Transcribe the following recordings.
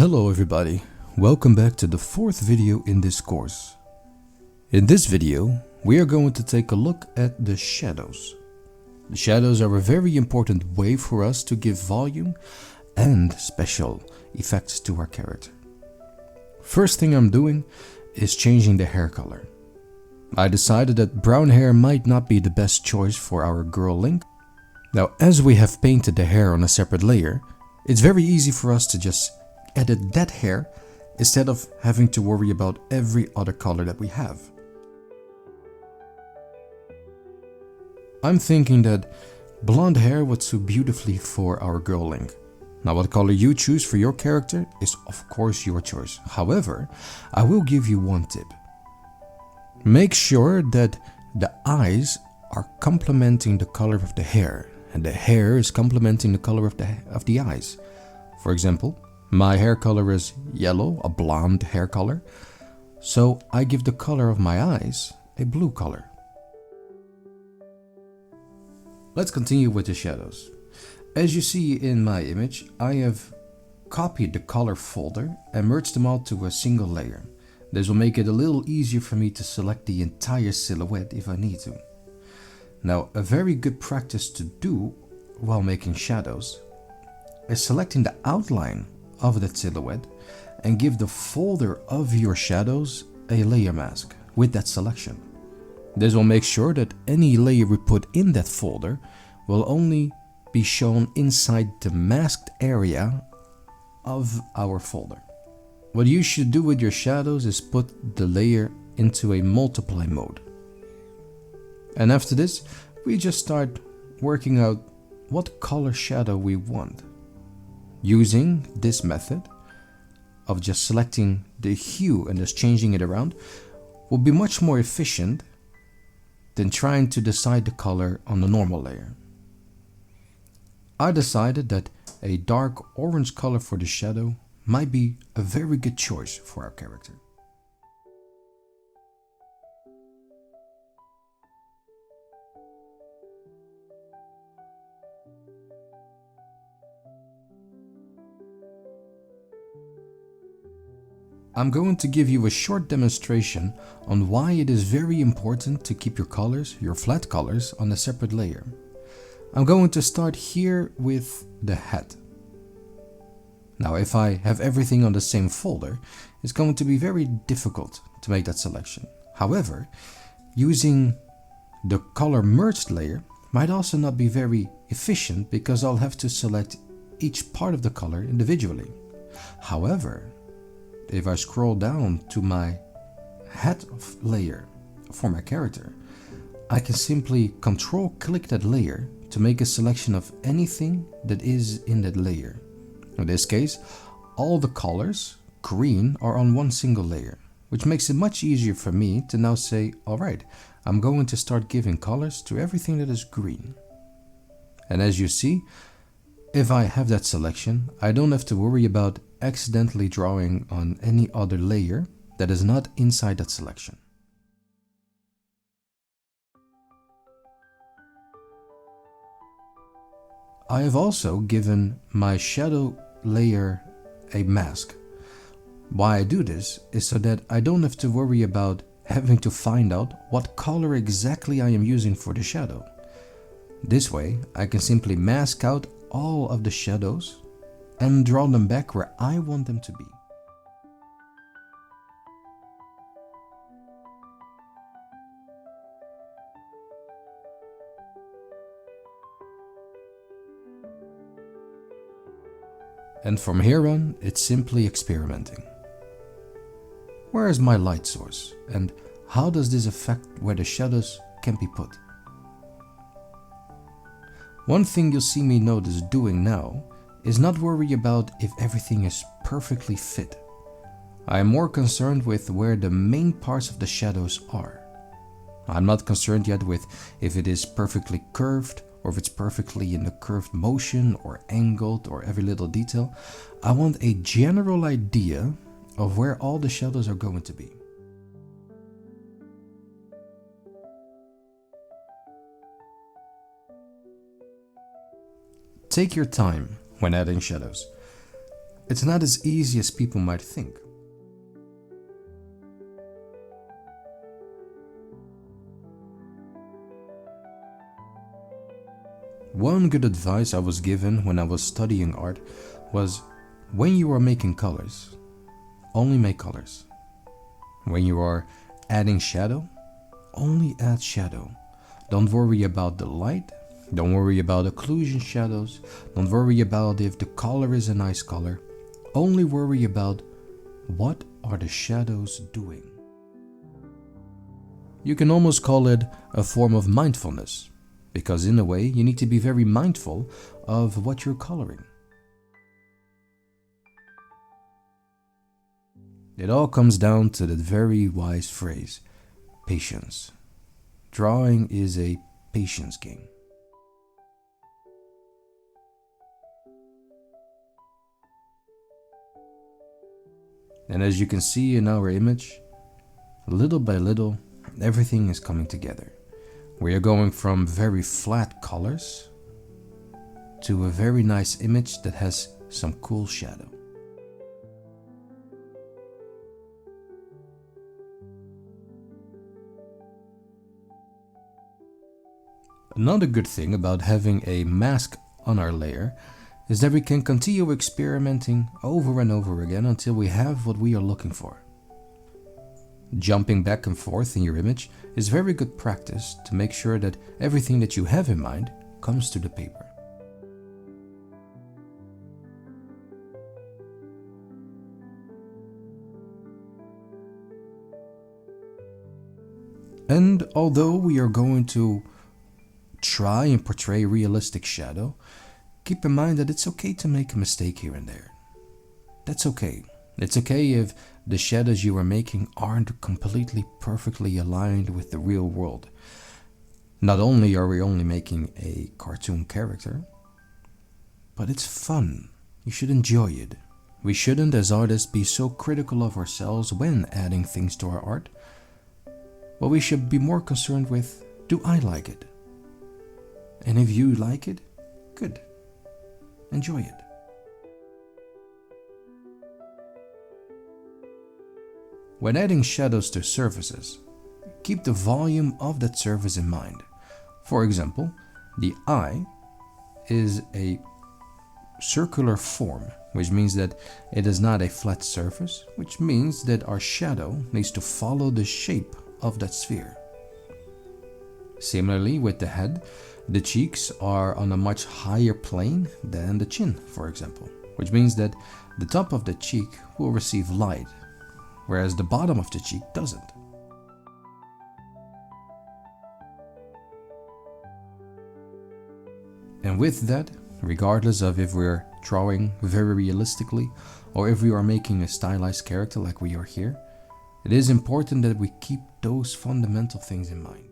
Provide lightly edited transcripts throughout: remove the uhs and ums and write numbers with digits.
Hello everybody, welcome back to the fourth video in this course. In this video, we are going to take a look at the shadows. The shadows are a very important way for us to give volume and special effects to our character. First thing I'm doing is changing the hair color. I decided that brown hair might not be the best choice for our girl Link. Now, as we have painted the hair on a separate layer, it's very easy for us to just edit that hair instead of having to worry about every other color that we have. I'm thinking that blonde hair would suit beautifully for our girl Link. Now, what color you choose for your character is of course your choice. However, I will give you one tip. Make sure that the eyes are complementing the color of the hair and the hair is complementing the color of the eyes. For example, my hair color is yellow, a blonde hair color, so I give the color of my eyes a blue color. Let's continue with the shadows. As you see in my image, I have copied the color folder and merged them all to a single layer. This will make it a little easier for me to select the entire silhouette if I need to. Now, a very good practice to do while making shadows is selecting the outline of that silhouette and give the folder of your shadows a layer mask with that selection. This will make sure that any layer we put in that folder will only be shown inside the masked area of our folder. What you should do with your shadows is put the layer into a multiply mode. And after this, we just start working out what color shadow we want. Using this method of just selecting the hue and just changing it around will be much more efficient than trying to decide the color on the normal layer. I decided that a dark orange color for the shadow might be a very good choice for our character. I'm going to give you a short demonstration on why it is very important to keep your colors, your flat colors, on a separate layer. I'm going to start here with the hat. Now, if I have everything on the same folder, it's going to be very difficult to make that selection. However, using the color merged layer might also not be very efficient because I'll have to select each part of the color individually. However, if I scroll down to my hat layer for my character, I can simply control click that layer to make a selection of anything that is in that layer. In this case, all the colors, green, are on one single layer, which makes it much easier for me to now say, alright, I'm going to start giving colors to everything that is green. And as you see, if I have that selection, I don't have to worry about accidentally drawing on any other layer that is not inside that selection. I have also given my shadow layer a mask. Why I do this is so that I don't have to worry about having to find out what color exactly I am using for the shadow. This way, I can simply mask out all of the shadows and draw them back where I want them to be. And from here on, it's simply experimenting. Where is my light source and how does this affect where the shadows can be put? One thing you'll see me notice doing now is not worry about if everything is perfectly fit. I am more concerned with where the main parts of the shadows are. I'm not concerned yet with if it is perfectly curved or if it's perfectly in the curved motion or angled or every little detail. I want a general idea of where all the shadows are going to be. Take your time when adding shadows. It's not as easy as people might think. One good advice I was given when I was studying art was, when you are making colors, only make colors. When you are adding shadow, only add shadow. Don't worry about the light, don't worry about occlusion shadows, don't worry about if the color is a nice color. Only worry about what are the shadows doing. You can almost call it a form of mindfulness, because in a way you need to be very mindful of what you're coloring. It all comes down to that very wise phrase, patience. Drawing is a patience game. And as you can see in our image, little by little, everything is coming together. We are going from very flat colors to a very nice image that has some cool shadow. Another good thing about having a mask on our layer is that we can continue experimenting over and over again until we have what we are looking for. Jumping back and forth in your image is very good practice to make sure that everything that you have in mind comes to the paper. And although we are going to try and portray realistic shadow, keep in mind that it's okay to make a mistake here and there. That's okay. It's okay if the shadows you are making aren't completely perfectly aligned with the real world. Not only are we only making a cartoon character, but it's fun. You should enjoy it. We shouldn't, as artists, be so critical of ourselves when adding things to our art. But we should be more concerned with, do I like it? And if you like it, good. Enjoy it. When adding shadows to surfaces, keep the volume of that surface in mind. For example, the eye is a circular form, which means that it is not a flat surface, which means that our shadow needs to follow the shape of that sphere. Similarly, with the head, the cheeks are on a much higher plane than the chin, for example, which means that the top of the cheek will receive light, whereas the bottom of the cheek doesn't. And with that, regardless of if we're drawing very realistically or if we are making a stylized character like we are here, it is important that we keep those fundamental things in mind.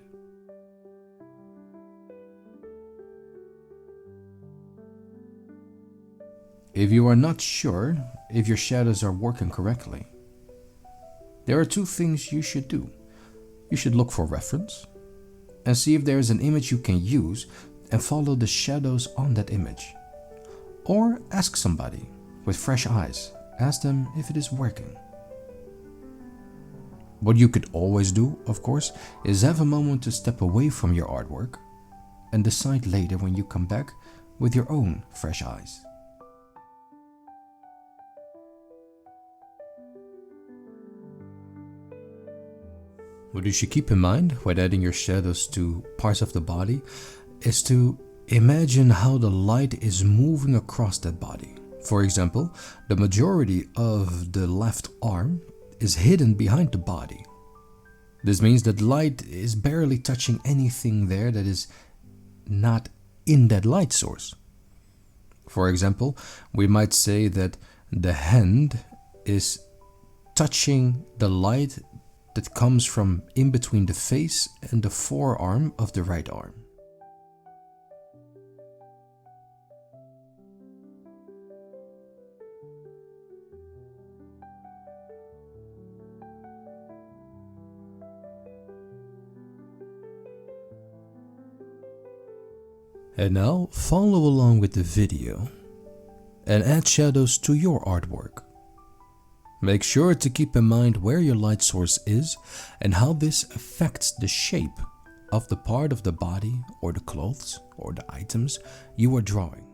If you are not sure if your shadows are working correctly, there are two things you should do. You should look for reference and see if there is an image you can use and follow the shadows on that image. Or ask somebody with fresh eyes. Ask them if it is working. What you could always do, of course, is have a moment to step away from your artwork and decide later when you come back with your own fresh eyes. What you should keep in mind when adding your shadows to parts of the body is to imagine how the light is moving across that body. For example, the majority of the left arm is hidden behind the body. This means that light is barely touching anything there that is not in that light source. For example, we might say that the hand is touching the light that comes from in between the face and the forearm of the right arm. And now follow along with the video and add shadows to your artwork. Make sure to keep in mind where your light source is and how this affects the shape of the part of the body or the clothes or the items you are drawing.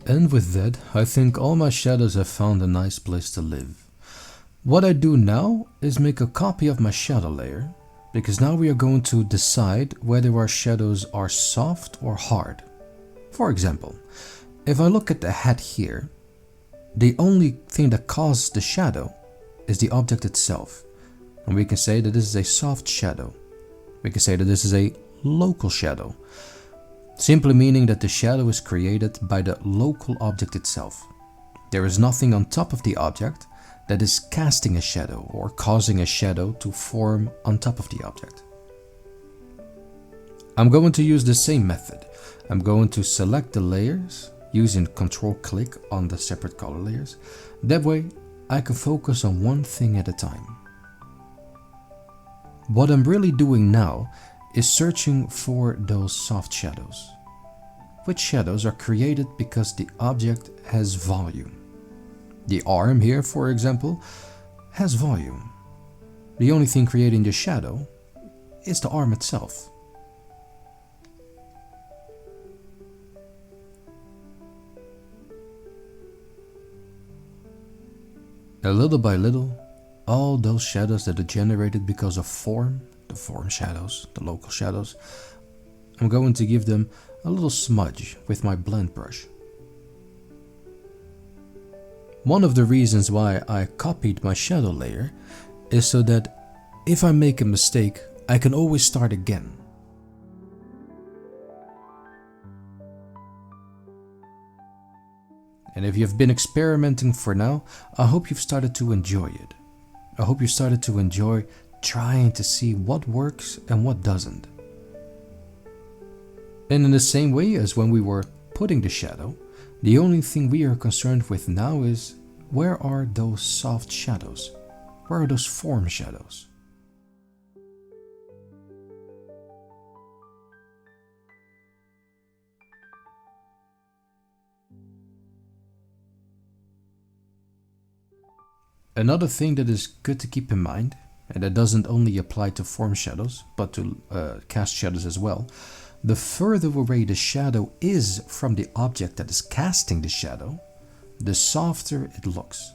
And with that, I think all my shadows have found a nice place to live. What I do now is make a copy of my shadow layer, because now we are going to decide whether our shadows are soft or hard. For example, if I look at the hat here, the only thing that causes the shadow is the object itself. And we can say that this is a soft shadow. We can say that this is a local shadow, simply meaning that the shadow is created by the local object itself. There is nothing on top of the object that is casting a shadow or causing a shadow to form on top of the object. I'm going to use the same method. I'm going to select the layers using Control-click on the separate color layers. That way I can focus on one thing at a time. What I'm really doing now is searching for those soft shadows, which shadows are created because the object has volume. The arm here, for example, has volume. The only thing creating the shadow is the arm itself. A little by little, all those shadows that are generated because of form, the form shadows, the local shadows, I'm going to give them a little smudge with my blend brush. One of the reasons why I copied my shadow layer is so that if I make a mistake, I can always start again. And if you've been experimenting for now, I hope you've started to enjoy it. I hope you started to enjoy trying to see what works and what doesn't. And in the same way as when we were putting the shadow, the only thing we are concerned with now is, where are those soft shadows? Where are those form shadows? Another thing that is good to keep in mind, and that doesn't only apply to form shadows, but to cast shadows as well, the further away the shadow is from the object that is casting the shadow, the softer it looks.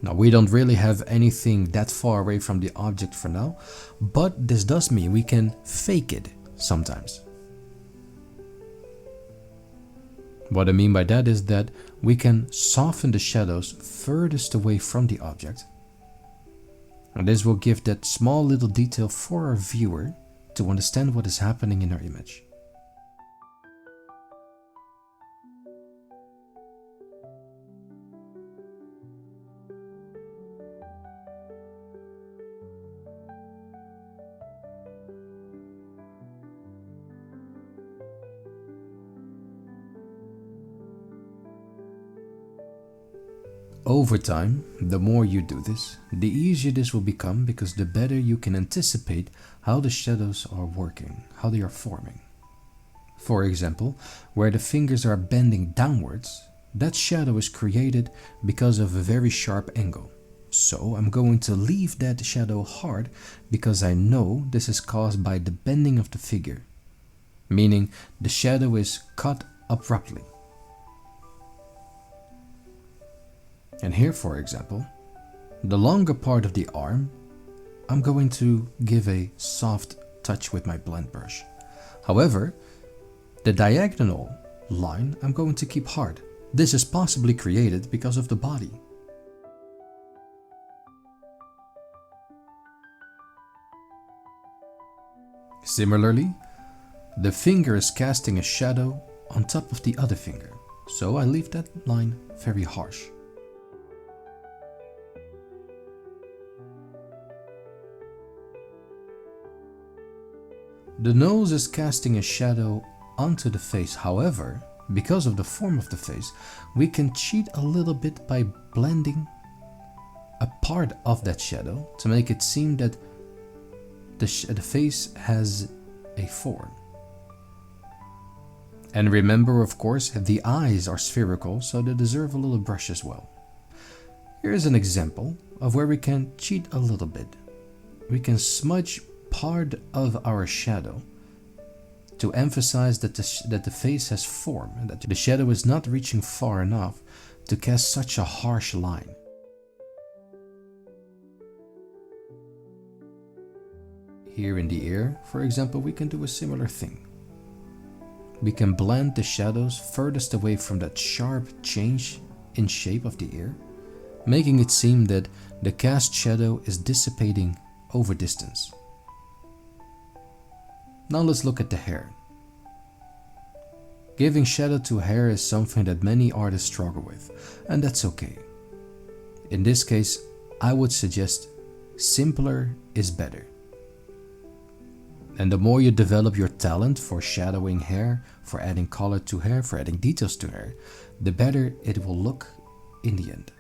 Now, we don't really have anything that far away from the object for now, but this does mean we can fake it sometimes. What I mean by that is that we can soften the shadows furthest away from the object. And this will give that small little detail for our viewer to understand what is happening in our image. Over time, the more you do this, the easier this will become because the better you can anticipate how the shadows are working, how they are forming. For example, where the fingers are bending downwards, that shadow is created because of a very sharp angle. So I'm going to leave that shadow hard because I know this is caused by the bending of the figure, meaning the shadow is cut abruptly. And here, for example, the longer part of the arm, I'm going to give a soft touch with my blend brush. However, the diagonal line I'm going to keep hard. This is possibly created because of the body. Similarly, the finger is casting a shadow on top of the other finger, so I leave that line very harsh. The nose is casting a shadow onto the face. However, because of the form of the face, we can cheat a little bit by blending a part of that shadow to make it seem that the face has a form. And remember, of course, the eyes are spherical, so they deserve a little brush as well. Here is an example of where we can cheat a little bit. We can smudge part of our shadow to emphasize that the face has form and that the shadow is not reaching far enough to cast such a harsh line. Here in the ear, for example, we can do a similar thing. We can blend the shadows furthest away from that sharp change in shape of the ear, making it seem that the cast shadow is dissipating over distance. Now let's look at the hair. Giving shadow to hair is something that many artists struggle with, and that's okay. In this case, I would suggest simpler is better. And the more you develop your talent for shadowing hair, for adding color to hair, for adding details to hair, the better it will look in the end.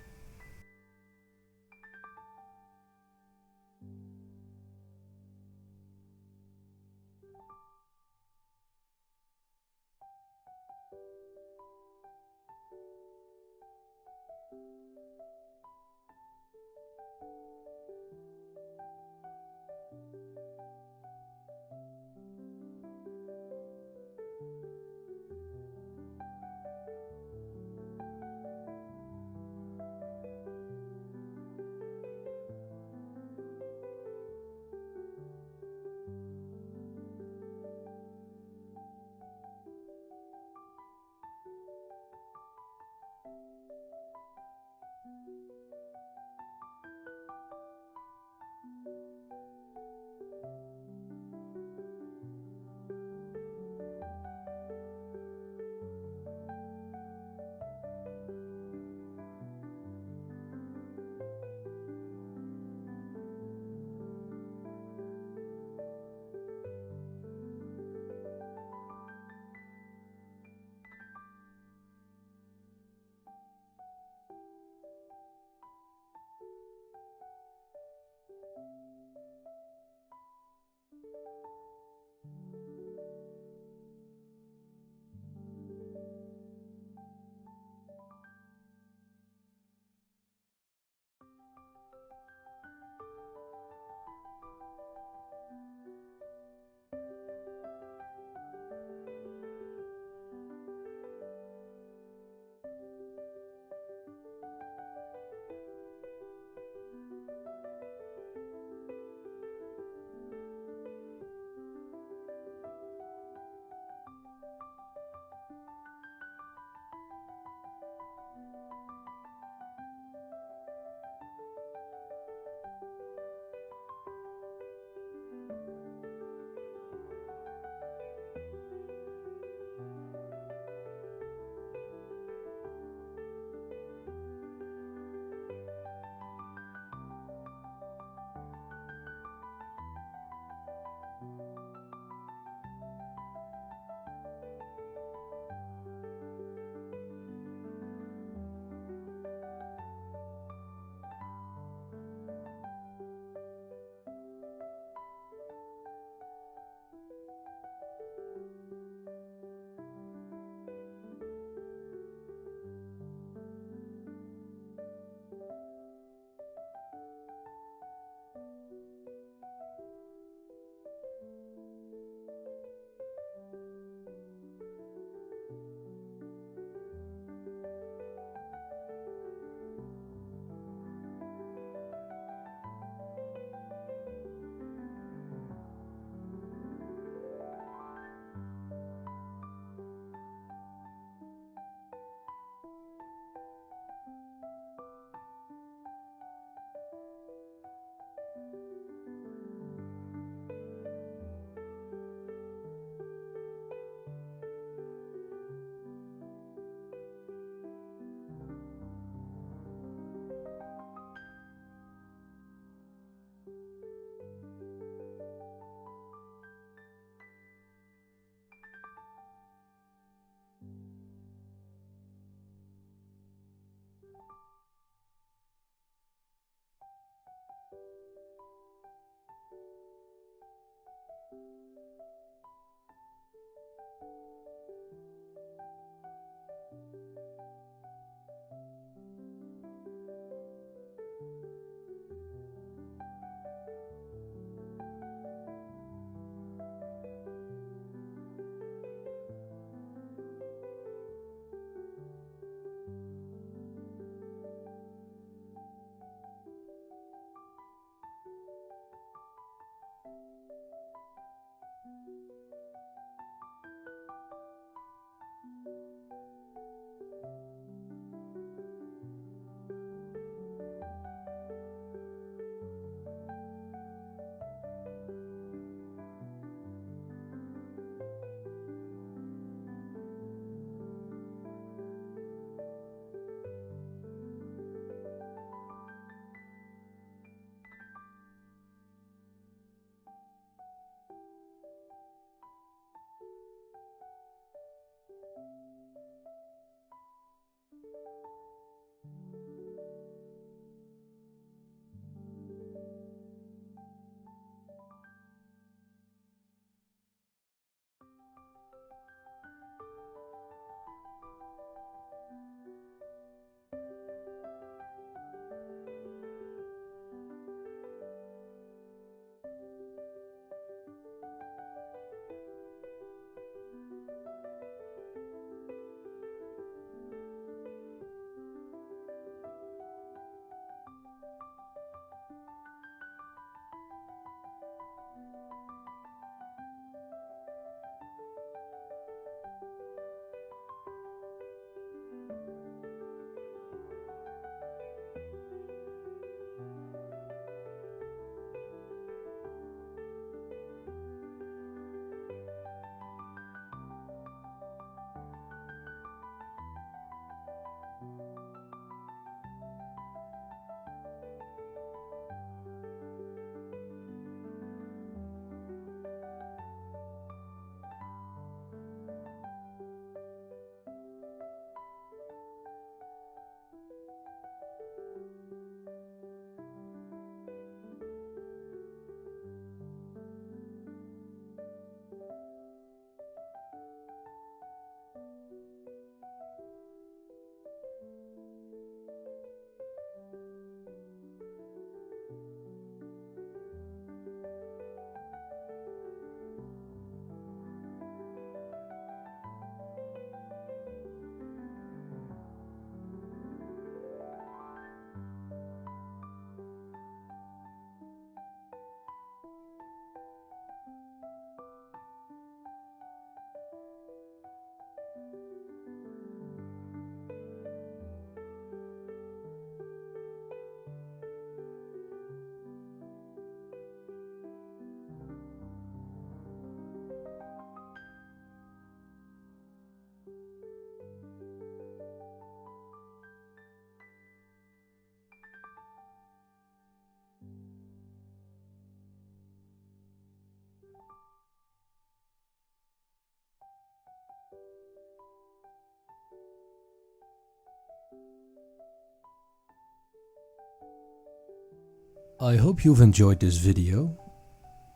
I hope you've enjoyed this video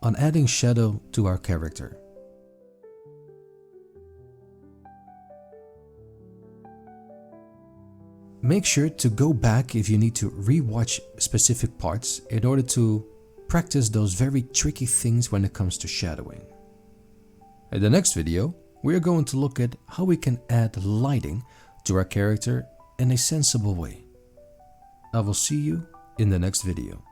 on adding shadow to our character. Make sure to go back if you need to re-watch specific parts in order to practice those very tricky things when it comes to shadowing. In the next video, we are going to look at how we can add lighting to our character in a sensible way. I will see you in the next video.